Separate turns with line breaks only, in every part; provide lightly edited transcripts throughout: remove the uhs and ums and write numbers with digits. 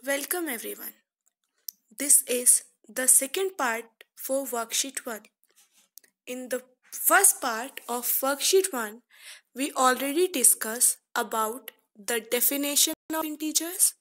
Welcome everyone. This is the second part for worksheet 1. In the first part of worksheet 1, we already discussed about the definition of integers,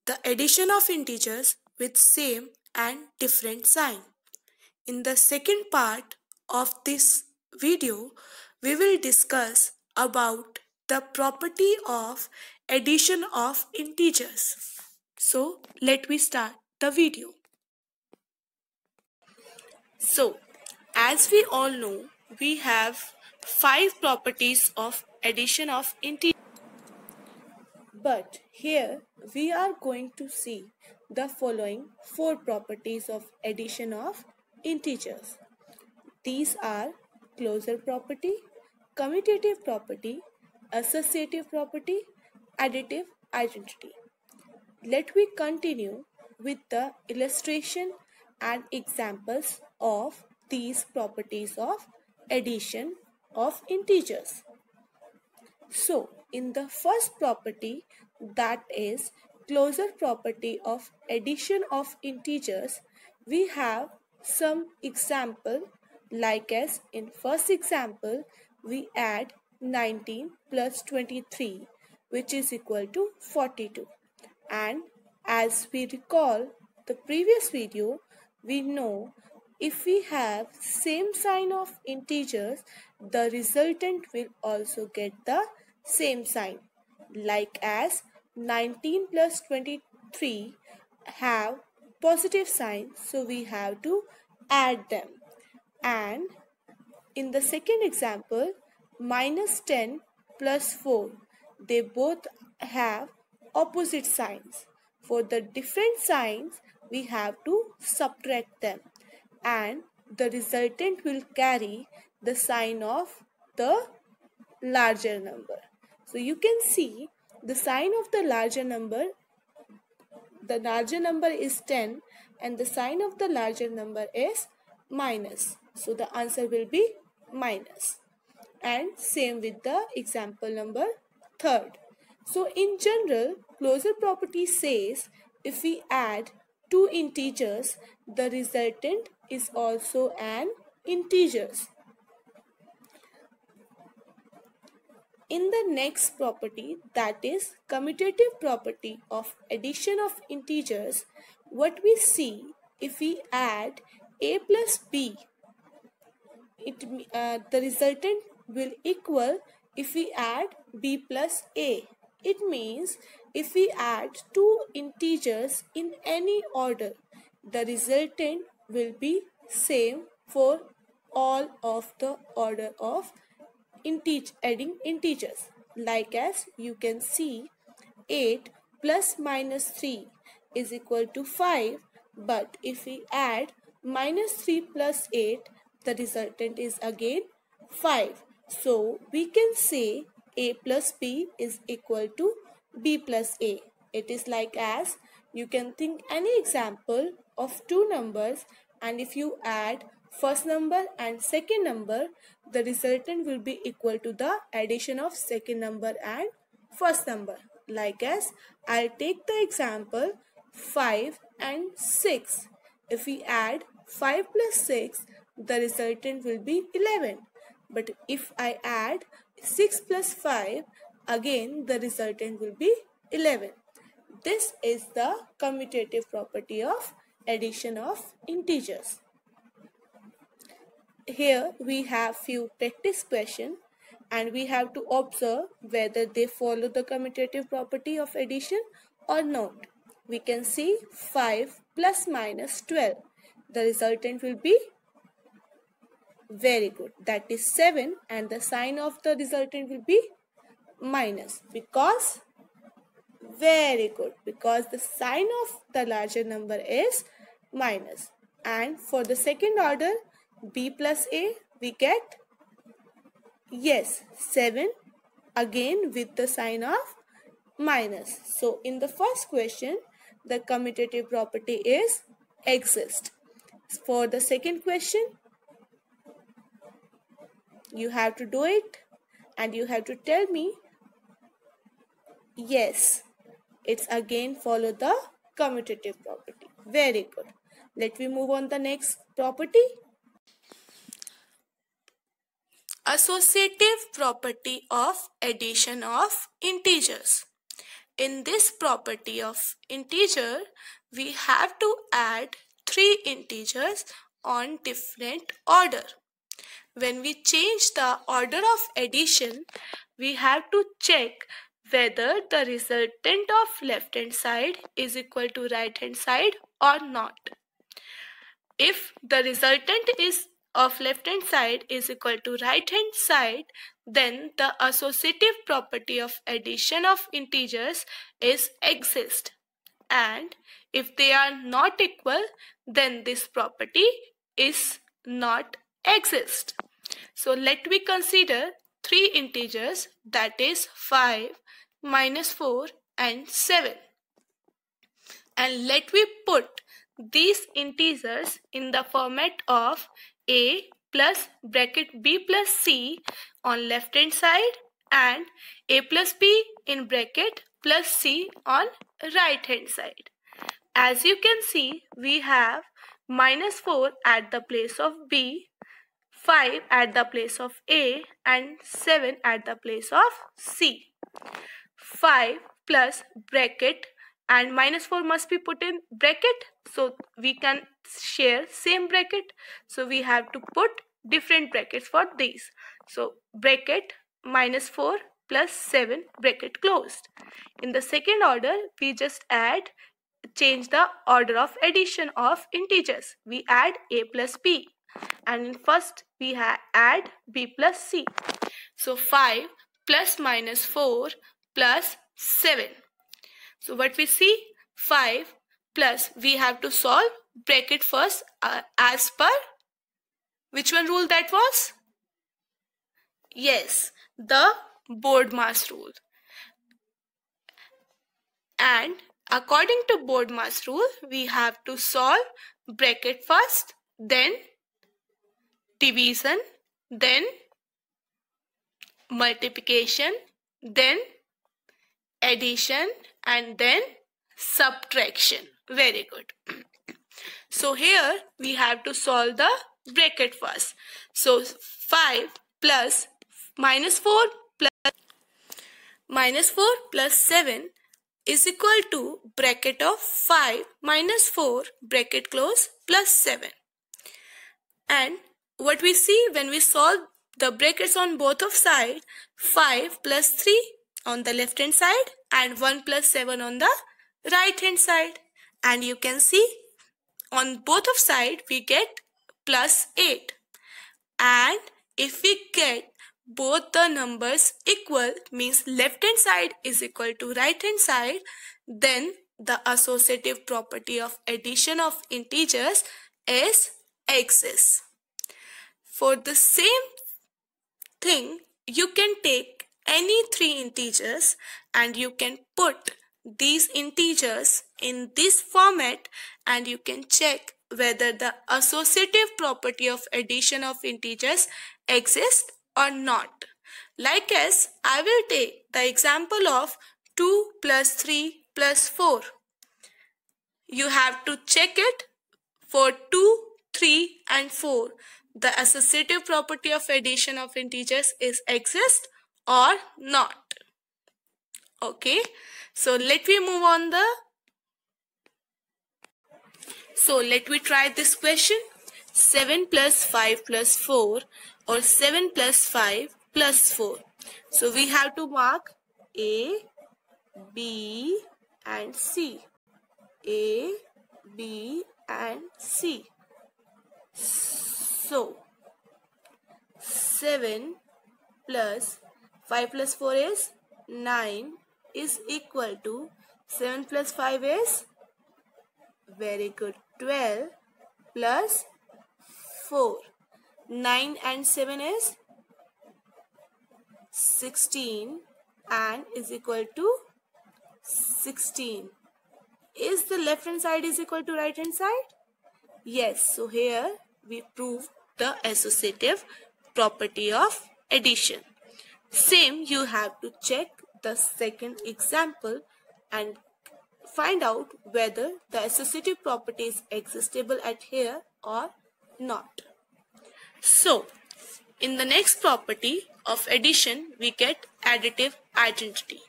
the addition of integers with same and different sign. In the second part of this video, we will discuss about the property of addition of integers. So, let me start the video. So, as we all know, we have 5 properties of addition of integers. But here we are going to see the following 4 properties of addition of integers. These are closure property, commutative property, associative property, additive identity. Let me continue with the illustration and examples of these properties of addition of integers. So, in the first property, that is closure property of addition of integers, we have some example like as in first example, we add 19 plus 23 which is equal to 42. And as we recall the previous video, we know if we have same sign of integers, the resultant will also get the same sign. Like as 19 plus 23 have positive sign, so we have to add them. And in the second example, minus 10 plus 4, they both have opposite signs. For the different signs, we have to subtract them and the resultant will carry the sign of the larger number. So you can see the sign of the larger number is 10 and the sign of the larger number is minus. So the answer will be minus. And same with the example number 3rd. So in general, closure property says if we add two integers, the resultant is also an integer. In the next property, that is commutative property of addition of integers, what we see if we add a plus b, the resultant will equal if we add b plus a. It means if we add two integers in any order, the resultant will be same for all of the order of adding integers. Like as you can see, 8 plus minus 3 is equal to 5, but if we add minus 3 plus 8, the resultant is again 5. So we can say a plus b is equal to b plus a. It is like as you can think any example of two numbers, and if you add first number and second number, the resultant will be equal to the addition of second number and first number. Like as I'll take the example 5 and 6. If we add 5 plus 6, the resultant will be 11. But if I add 6 plus 5, again the resultant will be 11. This is the commutative property of addition of integers. Here we have few practice questions and we have to observe whether they follow the commutative property of addition or not. We can see 5 plus minus 12. The resultant will be very good. That is 7 and the sign of the resultant will be minus because very good because the sign of the larger number is minus. And for the second order b plus a, we get yes 7 again with the sign of minus. So in the first question the commutative property is exist. For the second question you have to do it and you have to tell me yes, it's again follow the commutative property. Very good. Let me move on the next property. Associative property of addition of integers. In this property of integer, we have to add three integers on different order. When we change the order of addition, we have to check whether the resultant of left hand side is equal to right hand side or not. If the resultant of left hand side is equal to right hand side, then the associative property of addition of integers is exist. And if they are not equal, then this property is not exist. So let me consider three integers, that is 5, -4 and 7. And let me put these integers in the format of a plus bracket b plus c on left hand side and a plus b in bracket plus c on right hand side. As you can see, we have -4 at the place of b, 5 at the place of a and 7 at the place of c. 5 plus bracket and -4 must be put in bracket, so we can share same bracket. So we have to put different brackets for these. So bracket -4 plus 7 bracket closed. In the second order, we just change the order of addition of integers. We add a plus b, and in first we add b plus c. So 5 plus -4 plus 7. So what we see, 5 plus, we have to solve bracket first as per which one rule that was? Yes, the Board-Mass rule. And according to Board-Mass rule, we have to solve bracket first, then division, then multiplication, then addition, and then subtraction. Very good. So here we have to solve the bracket first. So 5 plus -4 plus 7 is equal to bracket of 5 -4 bracket close plus 7. And what we see when we solve the brackets on both of sides, 5 plus 3 on the left hand side and 1 plus 7 on the right hand side. And you can see on both of sides we get plus 8. And if we get both the numbers equal, means left hand side is equal to right hand side, then the associative property of addition of integers is exists. For the same thing, you can take any three integers and you can put these integers in this format, and you can check whether the associative property of addition of integers exists or not. Like as I will take the example of 2 plus 3 plus 4. You have to check it for 2, 3 and 4. The associative property of addition of integers is exist or not. Okay, so let me move on let me try this question. 7 plus 5 plus 4 or 7 plus 5 plus 4. So we have to mark A, B and C. A, B and C. So 7 plus 5 plus 4 is 9 is equal to 7 plus 5 is, very good, 12 plus 4. 9 and 7 is 16 and is equal to 16. Is the left hand side is equal to right hand side? Yes, so here we prove the associative property of addition. Same, you have to check the second example and find out whether the associative property is existable at here or not. So, in the next property of addition, we get additive identity.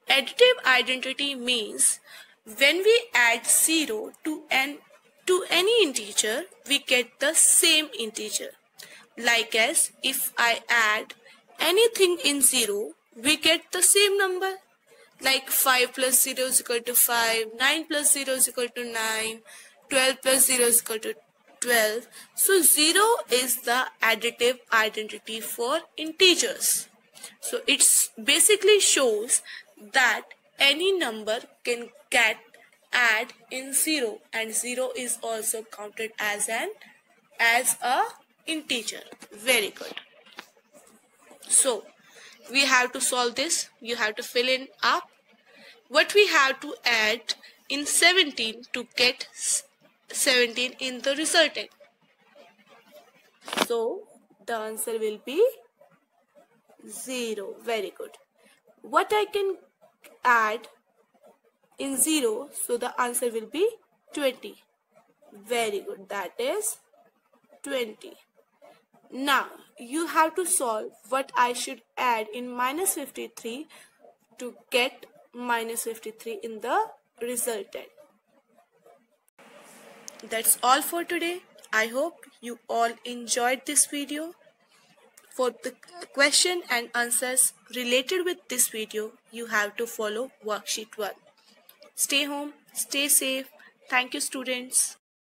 Additive identity means when we add 0 to any integer, we get the same integer. Like as if I add anything in 0, we get the same number. Like 5 plus 0 is equal to 5, 9 plus 0 is equal to 9, 12 plus 0 is equal to 12. So 0 is the additive identity for integers. So it basically shows that any number can get add in 0, and 0 is also counted as a integer. Very good. So we have to solve this. You have to fill in up what we have to add in 17 to get 17 in the resultant. So the answer will be 0. Very good. What I can add in 0, so the answer will be 20. Very good. That is 20. Now you have to solve what I should add in minus 53 to get minus 53 in the resultant. That's all for today. I hope you all enjoyed this video. For the question and answers related with this video, you have to follow worksheet 1. Stay home, stay safe. Thank you, students.